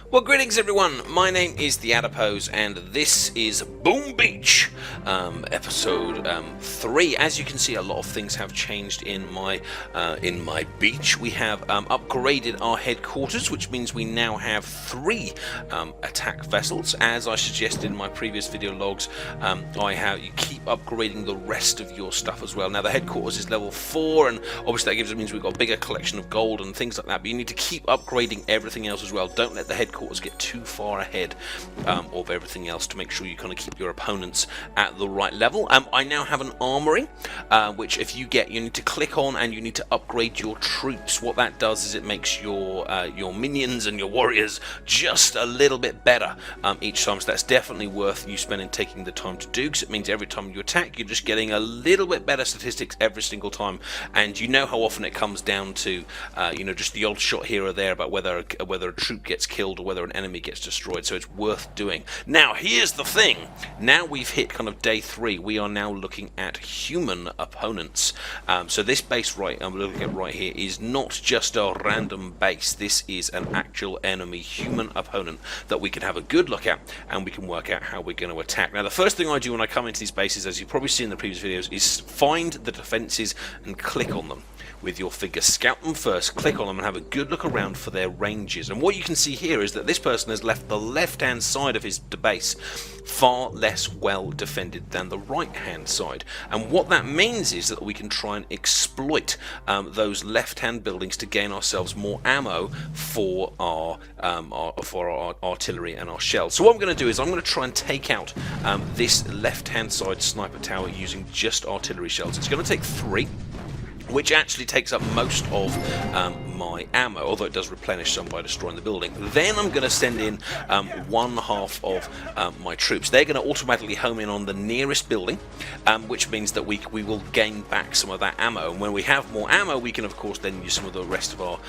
Well, greetings everyone, my name is TheAdipose and this is Boom Beach, episode 3. As you can see, a lot of things have changed in my beach. We have upgraded our headquarters, which means we now have 3 attack vessels. As I suggested in my previous video logs, you keep upgrading the rest of your stuff as well. Now the headquarters is level 4, and obviously that means we've got a bigger collection of gold and things like that, but you need to keep upgrading everything else as well. Don't let the headquarters get too far ahead of everything else, to make sure you kind of keep your opponents at the right level. I now have an armory, which if you need to click on and you need to upgrade your troops. What that does is it makes your minions and your warriors just a little bit better each time. So that's definitely worth you taking the time to do, because it means every time you attack, you're just getting a little bit better statistics every single time. And you know how often it comes down to just the odd shot here or there about whether a troop gets killed or whether an enemy gets destroyed, so it's worth doing. Now here's the thing, now we've hit kind of day 3, we are now looking at human opponents. So this base I'm looking at right here is not just a random base, this is an actual enemy human opponent that we can have a good look at, and we can work out how we're going to attack. Now the first thing I do when I come into these bases, as you've probably seen in the previous videos, is find the defenses and click on them with your finger. Scout them first, click on them, and have a good look around for their ranges. And what you can see here is that this person has left the left hand side of his base far less well defended than the right hand side, and what that means is that we can try and exploit those left hand buildings to gain ourselves more ammo for our artillery and our shells. So what I'm going to do is I'm going to try and take out this left hand side sniper tower using just artillery shells. It's going to take 3, which actually takes up most of my ammo, although it does replenish some by destroying the building. Then I'm going to send in one half of my troops. They're going to automatically home in on the nearest building, which means that we will gain back some of that ammo. And when we have more ammo, we can of course then use some of the rest of our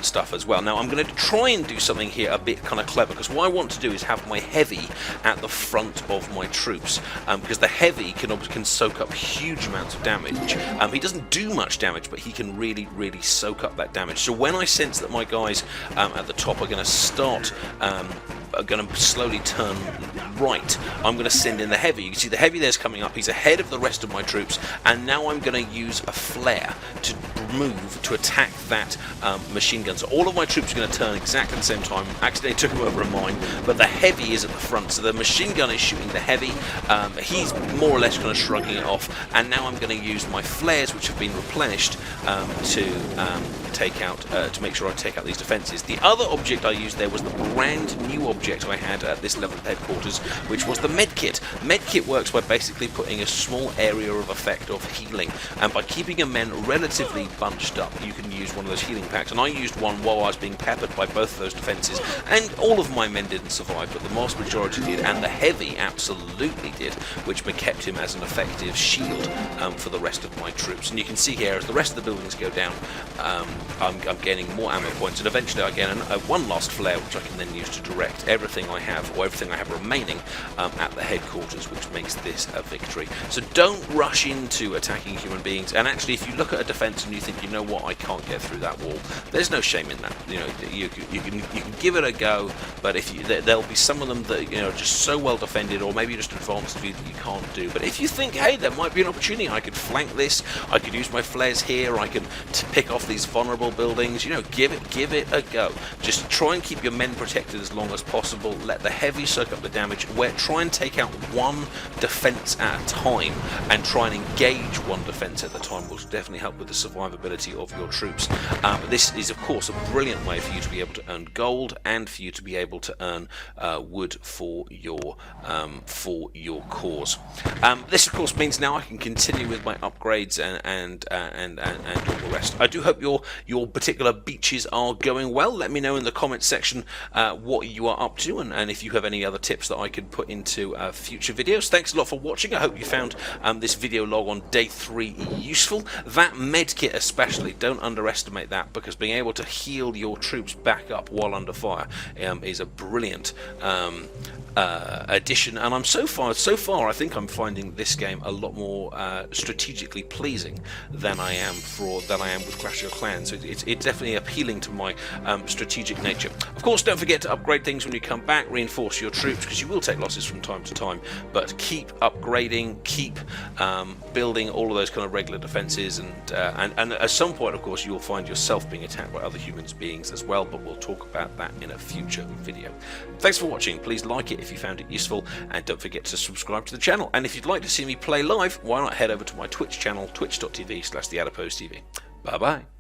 stuff as well. Now I'm going to try and do something here a bit kind of clever, because what I want to do is have my heavy at the front of my troops, because the heavy can soak up huge amounts of damage. He doesn't do much damage, but he can really soak up that damage. So when I sense that my guys at the top are going to start are going to slowly turn right, I'm going to send in the heavy. You can see the heavy there's coming up, he's ahead of the rest of my troops, and now I'm going to use a flare to move to attack that machine gun. So all of my troops are going to turn exactly at the same time. Accidentally took him over a mine, but the heavy is at the front, so the machine gun is shooting the heavy. He's more or less kind of shrugging it off, and now I'm going to use my flares, which have been replenished, to make sure I take out these defences. The other object I used there was the brand new object I had at this level of headquarters, which was the medkit. Medkit works by basically putting a small area of effect of healing, and by keeping your men relatively bunched up, you can use one of those healing packs. And I used one while I was being peppered by both of those defences, and all of my men didn't survive, but the vast majority did, and the heavy absolutely did, which kept him as an effective shield for the rest of my troops. And you can see here, as the rest of the buildings go down, I'm gaining more ammo points, and eventually I gain one last flare, which I can then use to direct everything I have, or everything I have remaining, at the headquarters, which makes this a victory. So don't rush into attacking human beings. And actually, if you look at a defense and you think, you know what, I can't get through that wall, there's no shame in that. You can give it a go, but there'll be some of them that are just so well defended, or maybe just advanced that you can't do. But if you think, hey, there might be an opportunity, I could flank this, I could use my flares here, I can pick off these vulnerable buildings, give it a go. Just try and keep your men protected as long as possible. Let the heavy soak up the damage. Try and take out one defense at a time, and try and engage one defense at a time will definitely help with the survivability of your troops. This is of course a brilliant way for you to be able to earn gold, and for you to be able to earn wood for your cause. This of course means now I can continue with my upgrades and all the rest. I do hope your particular beaches are going well. Let me know in the comments section what you are up to, and if you have any other tips that I could put into future videos. Thanks a lot for watching. I hope you found this video log on day 3 useful. That medkit especially, don't underestimate that, because being able to heal your troops back up while under fire is a brilliant addition, and so far I think I'm finding this game a lot more strategically pleasing than I am with Clash of Clans. So it's definitely appealing to my strategic nature. Of course, don't forget to upgrade things when you come back, reinforce your troops, because you will take losses from time to time, but keep upgrading, keep building all of those kind of regular defenses, and at some point, of course, you will find yourself being attacked by other human beings as well, but we'll talk about that in a future video. Thanks for watching. Please like it if you found it useful, and don't forget to subscribe to the channel. And if you'd like to see me play live, why not head over to my Twitch channel, twitch.tv/TheAdiposeTV. Bye bye.